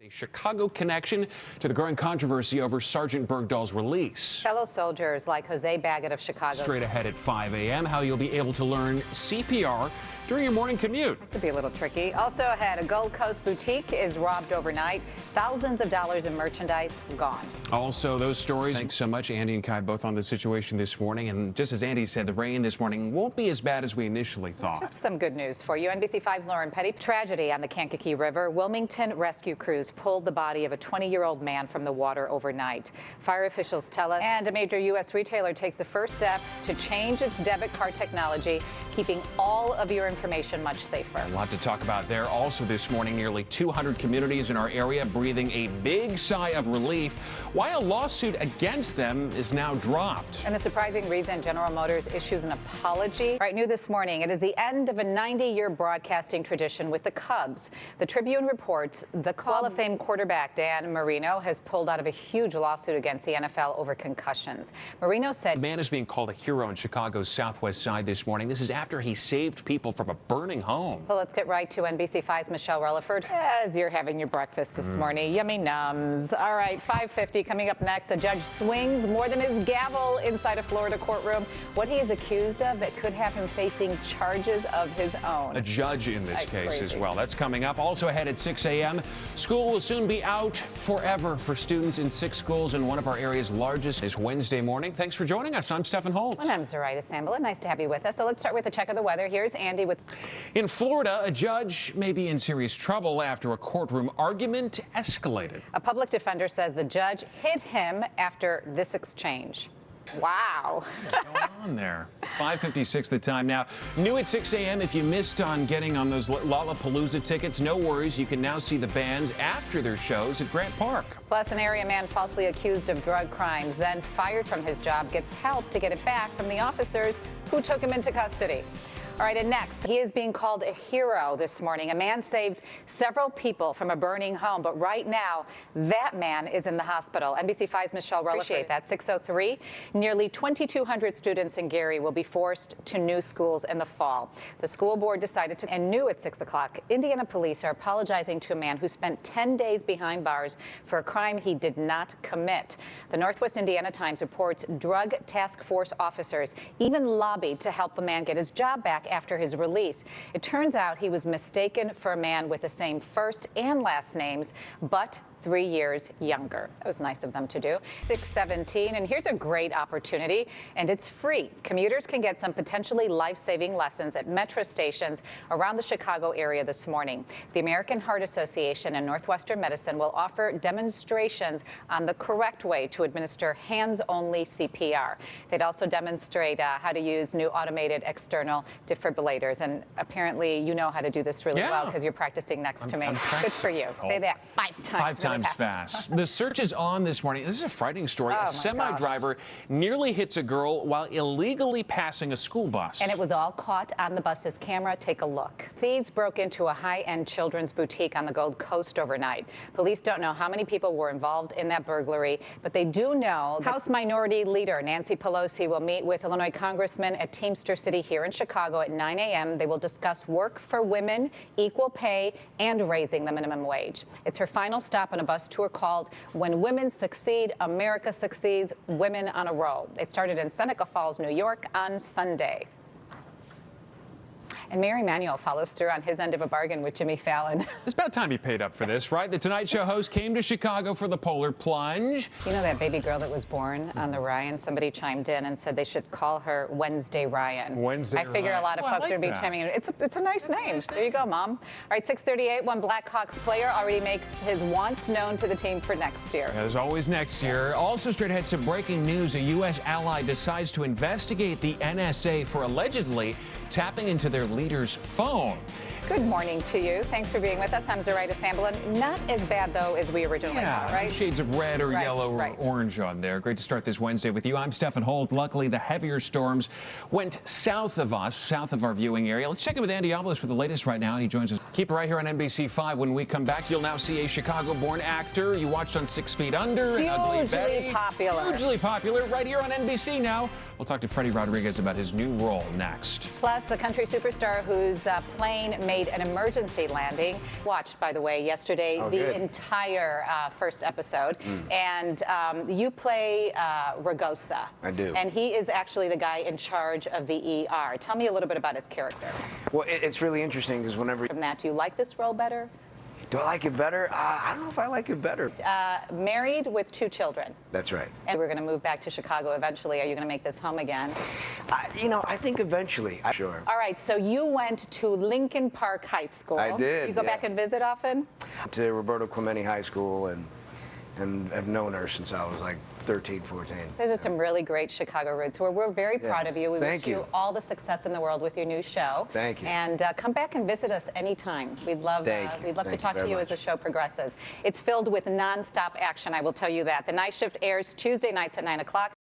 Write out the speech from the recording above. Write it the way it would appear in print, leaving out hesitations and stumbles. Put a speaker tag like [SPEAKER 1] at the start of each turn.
[SPEAKER 1] A Chicago connection to the growing controversy over Sergeant Bergdahl's release.
[SPEAKER 2] Fellow soldiers like Jose Baggett of Chicago.
[SPEAKER 1] Straight ahead at 5 a.m., how you'll be able to learn CPR during your morning commute.
[SPEAKER 2] Could be a little tricky. Also ahead, a Gold Coast boutique is robbed overnight. Thousands of dollars in merchandise gone.
[SPEAKER 1] Also, those stories. Thanks so much, Andy and Kai, both on the situation this morning. And just as Andy said, the rain this morning won't be as bad as we initially thought.
[SPEAKER 2] Just some good news for you. NBC5's Lauren Petty. Tragedy on the Kankakee River. Wilmington rescue crews pulled the body of a 20-year-old man from the water overnight. Fire officials tell us. And a major U.S. retailer takes the first step to change its debit card technology, keeping all of your information much safer.
[SPEAKER 1] A lot to talk about there. Also this morning, nearly 200 communities in our area breathing a big sigh of relief, while a lawsuit against them is now dropped.
[SPEAKER 2] And the surprising reason General Motors issues an apology. All right, new this morning, it is the end of a 90-year broadcasting tradition with the Cubs. The Tribune reports the Hall of Fame quarterback Dan Marino has pulled out of a huge lawsuit against the NFL over concussions. Marino said
[SPEAKER 1] the man is being called a hero in Chicago's southwest side this morning. This is after he saved people from a burning home.
[SPEAKER 2] So let's get right to NBC5's Michelle Rutherford as you're having your breakfast this morning. Yummy nums. All right, 5:50 coming up next. A judge swings more than his gavel inside a Florida courtroom. What he is accused of that could have him facing charges of his own.
[SPEAKER 1] A judge in this case
[SPEAKER 2] crazy.
[SPEAKER 1] as well. That's coming up. Also ahead at 6 a.m. School will soon be out forever for students in 6 schools in one of our area's largest this Wednesday morning. Thanks for joining us. I'm Stephen Holt.
[SPEAKER 2] And I'm Zoraida Sambolin. Nice to have you with us. So let's start with a check of the weather. Here's Andy with.
[SPEAKER 1] In Florida, a judge may be in serious trouble after a courtroom argument escalated.
[SPEAKER 2] A public defender says the judge hit him after this exchange. Wow.
[SPEAKER 1] What's going on there? 5:56 the time now. New at 6 a.m. If you missed on getting on those Lollapalooza tickets, no worries. You can now see the bands after their shows at Grant Park.
[SPEAKER 2] Plus, an area man falsely accused of drug crimes, then fired from his job, gets help to get it back from the officers who took him into custody. All right, and next, he is being called a hero this morning. A man saves several people from a burning home, but right now, that man is in the hospital. NBC5's Michelle Rutherford. Appreciate that. 6:03. Nearly 2,200 students in Gary will be forced to new schools in the fall. The school board decided to, and new at 6 o'clock. Indiana police are apologizing to a man who spent 10 days behind bars for a crime he did not commit. The Northwest Indiana Times reports drug task force officers even lobbied to help the man get his job back after his release. It turns out he was mistaken for a man with the same first and last names, but 3 years younger. That was nice of them to do. 6:17, and here's a great opportunity, and it's free. Commuters can get some potentially life-saving lessons at metro stations around the Chicago area this morning. The American Heart Association and Northwestern Medicine will offer demonstrations on the correct way to administer hands-only CPR. They'd also demonstrate how to use new automated external defibrillators, and apparently you know how to do this really well because you're practicing next to me. Good for you. Say that 5 times.
[SPEAKER 1] 5 times fast. The search is on this morning. This is a frightening story.
[SPEAKER 2] Oh,
[SPEAKER 1] a semi-driver nearly hits a girl while illegally passing a school bus.
[SPEAKER 2] And it was all caught on the bus's camera. Take a look. Thieves broke into a high-end children's boutique on the Gold Coast overnight. Police don't know how many people were involved in that burglary, but they do know House Minority Leader Nancy Pelosi will meet with Illinois congressmen at Teamster City here in Chicago at 9 a.m. They will discuss work for women, equal pay, and raising the minimum wage. It's her final stop on a bus tour called When Women Succeed, America Succeeds, Women on a Roll. It started in Seneca Falls, New York on Sunday. And Mayor Emanuel follows through on his end of a bargain with Jimmy Fallon.
[SPEAKER 1] It's about time he paid up for this, right? The Tonight Show host came to Chicago for the polar plunge.
[SPEAKER 2] You know that baby girl that was born on the Ryan? Somebody chimed in and said they should call her Wednesday Ryan.
[SPEAKER 1] Wednesday
[SPEAKER 2] I figure
[SPEAKER 1] Ryan.
[SPEAKER 2] a lot of folks would be chiming in. It's a nice name. There you go, Mom. All right, 6:38. One Blackhawks player already makes his wants known to the team for next year.
[SPEAKER 1] As always, next year. Also, straight ahead, some breaking news. A U.S. ally decides to investigate the NSA for allegedly tapping into their leader's phone.
[SPEAKER 2] Good morning to you. Thanks for being with us. I'm Zoraida Sambolin. Not as bad, though, as we originally thought, right?
[SPEAKER 1] Shades of red or yellow or orange on there. Great to start this Wednesday with you. I'm Stephen Holt. Luckily, the heavier storms went south of us, south of our viewing area. Let's check in with Andy Alvarez for the latest right now, and he joins us. Keep it right here on NBC5. When we come back, you'll now see a Chicago-born actor you watched on 6 Feet Under.
[SPEAKER 2] Hugely popular.
[SPEAKER 1] Hugely popular right here on NBC now. We'll talk to Freddy Rodriguez about his new role next.
[SPEAKER 2] Plus, the country superstar whose plane made made an emergency landing. Watched, by the way, yesterday, the
[SPEAKER 3] good.
[SPEAKER 2] entire first episode. And you play Ragosa.
[SPEAKER 3] I do.
[SPEAKER 2] And he is actually the guy in charge of the ER. Tell me a little bit about his character.
[SPEAKER 3] Well, it's really interesting because whenever...
[SPEAKER 2] From that, do you like this role better?
[SPEAKER 3] Do I like it better? I don't know if I like it better.
[SPEAKER 2] Married with 2 children.
[SPEAKER 3] That's right.
[SPEAKER 2] And we're going to move back to Chicago eventually. Are you going to make this home again?
[SPEAKER 3] I think eventually. Sure.
[SPEAKER 2] All right, so you went to Lincoln Park High School.
[SPEAKER 3] I did,
[SPEAKER 2] Do you go
[SPEAKER 3] yeah.
[SPEAKER 2] back and visit often?
[SPEAKER 3] To Roberto Clemente High School, and I've known her since I was like 13, 14.
[SPEAKER 2] Those are some really great Chicago roots. We're very proud of you. We
[SPEAKER 3] Thank
[SPEAKER 2] wish you
[SPEAKER 3] you.
[SPEAKER 2] all the success in the world with your new show.
[SPEAKER 3] Thank you.
[SPEAKER 2] And come back and visit us anytime. We'd love to
[SPEAKER 3] Thank you
[SPEAKER 2] talk to
[SPEAKER 3] very
[SPEAKER 2] you as
[SPEAKER 3] much.
[SPEAKER 2] the show progresses. It's filled with nonstop action, I will tell you that. The night shift airs Tuesday nights at 9 o'clock.